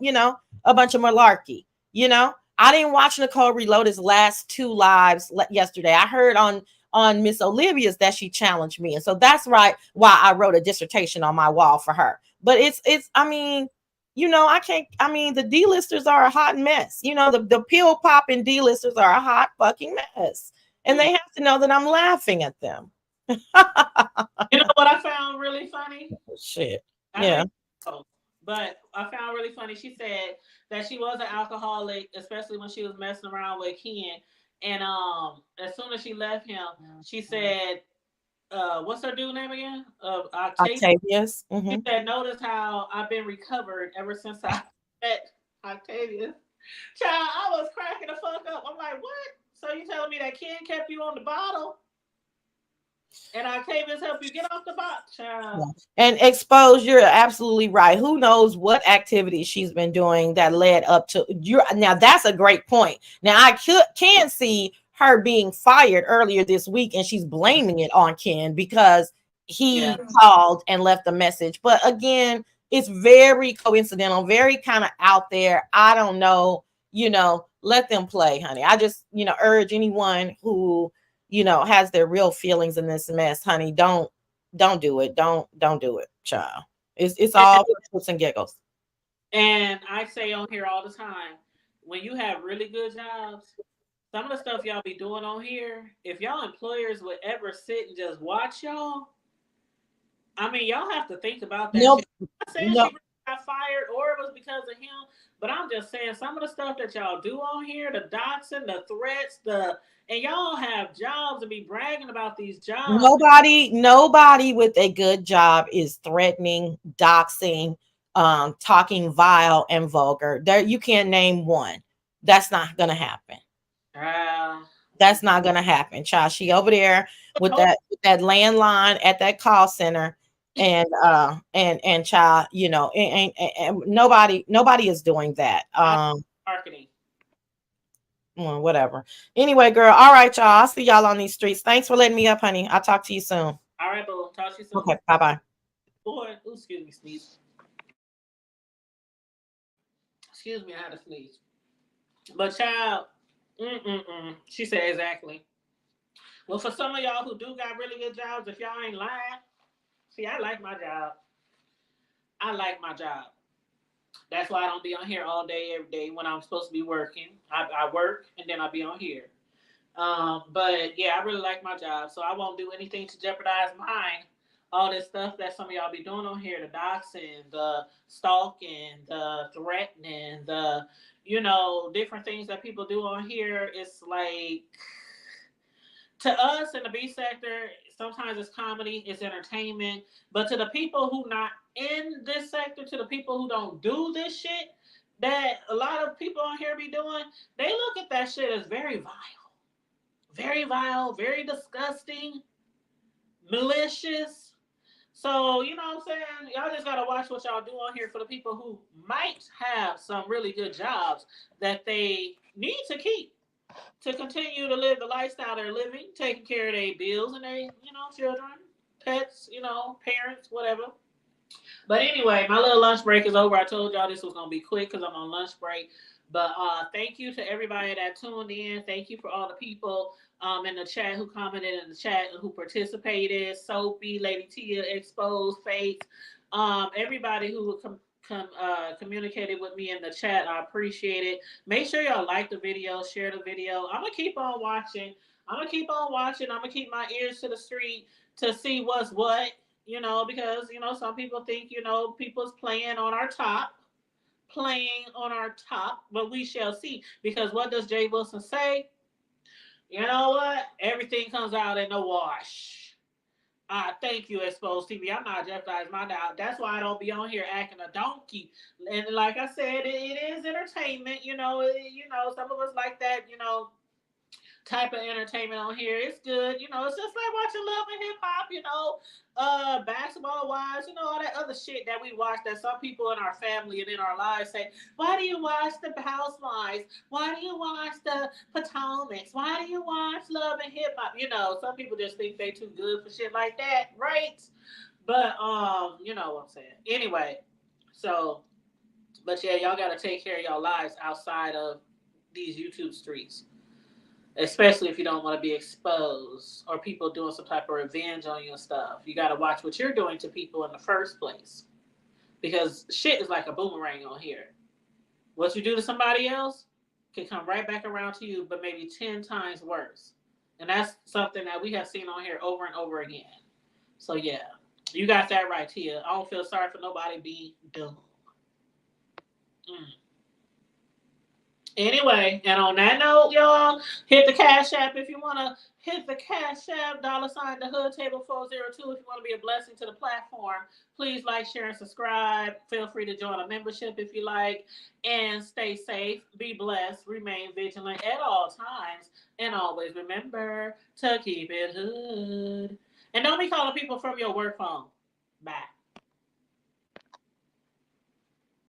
a bunch of malarkey. I didn't watch Nicole Reloaded's last 2 lives yesterday. I heard on Miss Olivia's that she challenged me, and so that's right why I wrote a dissertation on my wall for her. But it's I mean, I can't. I mean, the D-listers are a hot mess. The pill popping D-listers are a hot fucking mess. And they have to know that I'm laughing at them. You know what I found really funny? Shit. I Yeah. know, but I found really funny. She said that she was an alcoholic, especially when she was messing around with Ken. And as soon as she left him, she said, "What's her dude name again? Octavia." Octavius. She said, "Notice how I've been recovered ever since I met Octavia." Child, I was cracking the fuck up. I'm like, "What? So you telling me that Ken kept you on the bottle, and Octavius helped you get off the bottle, child?" Yeah. And expose, you're absolutely right. Who knows what activities she's been doing that led up to you. Now that's a great point. Now I can see her being fired earlier this week, and she's blaming it on Ken because he called and left a message. But again, it's very coincidental, very kind of out there. I don't know, let them play, honey. I just, urge anyone who, has their real feelings in this mess, honey, don't do it. Don't do it, child. It's all for shits and giggles. And I say on here all the time, when you have really good jobs, some of the stuff y'all be doing on here, if y'all employers would ever sit and just watch y'all, I mean, y'all have to think about that No, shit. I'm not saying no, she really got fired or it was because of him, but I'm just saying some of the stuff that y'all do on here, the doxing, the threats, and y'all have jobs and be bragging about these jobs. nobody with a good job is threatening, doxing, talking vile and vulgar. There, you can't name one. That's not gonna happen. That's not gonna happen, child. She over there with that landline at that call center, and child, and nobody is doing that. Marketing. Well, whatever. Anyway, girl. All right, y'all. I'll see y'all on these streets. Thanks for letting me up, honey. I'll talk to you soon. All right, boo. Talk to you soon. Okay, bye-bye. Boy, excuse me, sneeze. Excuse me, I had to sneeze. But child, she said exactly. Well, for some of y'all who do got really good jobs, if y'all ain't lying, see, I like my job. I like my job. That's why I don't be on here all day, every day when I'm supposed to be working. I work and then I be on here. But yeah, I really like my job, so I won't do anything to jeopardize mine. All this stuff that some of y'all be doing on here, the doxing, the stalking, the threatening, different things that people do on here. It's like To us in the B sector, sometimes it's comedy, it's entertainment. But to the people who not in this sector, to the people who don't do this shit that a lot of people on here be doing, they look at that shit as very vile, very disgusting, malicious. So, you know what I'm saying? Y'all just gotta watch what y'all do on here for the people who might have some really good jobs that they need to keep to continue to live the lifestyle they're living, taking care of their bills and their, children, pets, parents, whatever. But anyway, my little lunch break is over. I told y'all this was gonna be quick because I'm on lunch break. But thank you to everybody that tuned in. Thank you for all the people in the chat who commented in the chat and who participated. Sophie, Lady Tia, Exposed, Faith, everybody who communicated with me in the chat. I appreciate it. Make sure y'all like the video, share the video. I'm gonna keep on watching. I'm gonna keep my ears to the street to see what's what. Because some people think people's playing on our top, but we shall see. Because what does Jay Wilson say? You know what? Everything comes out in the wash. Thank you, Exposed TV. I'm not jeopardizing my doubt. That's why I don't be on here acting a donkey. And like I said, it is entertainment. Some of us like that. Type of entertainment on here. It's good. It's just like watching Love and Hip Hop. Basketball wise, all that other shit that we watch that some people in our family and in our lives say, why do you watch the Housewives? Why do you watch the Potomacs? Why do you watch Love and Hip Hop? Some people just think they too good for shit like that, right? But you know what I'm saying. Anyway, but yeah, y'all gotta take care of y'all lives outside of these YouTube streets. Especially if you don't want to be exposed or people doing some type of revenge on you and stuff. You got to watch what you're doing to people in the first place. Because shit is like a boomerang on here. What you do to somebody else can come right back around to you, but maybe 10 times worse. And that's something that we have seen on here over and over again. So yeah, you got that right, Tia. I don't feel sorry for nobody being dumb. Anyway, and on that note, y'all, hit the Cash App if you want to hit the Cash App, $ the Hood Table 402 if you want to be a blessing to the platform. Please like, share, and subscribe. Feel free to join a membership if you like. And stay safe, be blessed, remain vigilant at all times, and always remember to keep it hood. And don't be calling people from your work phone. Bye.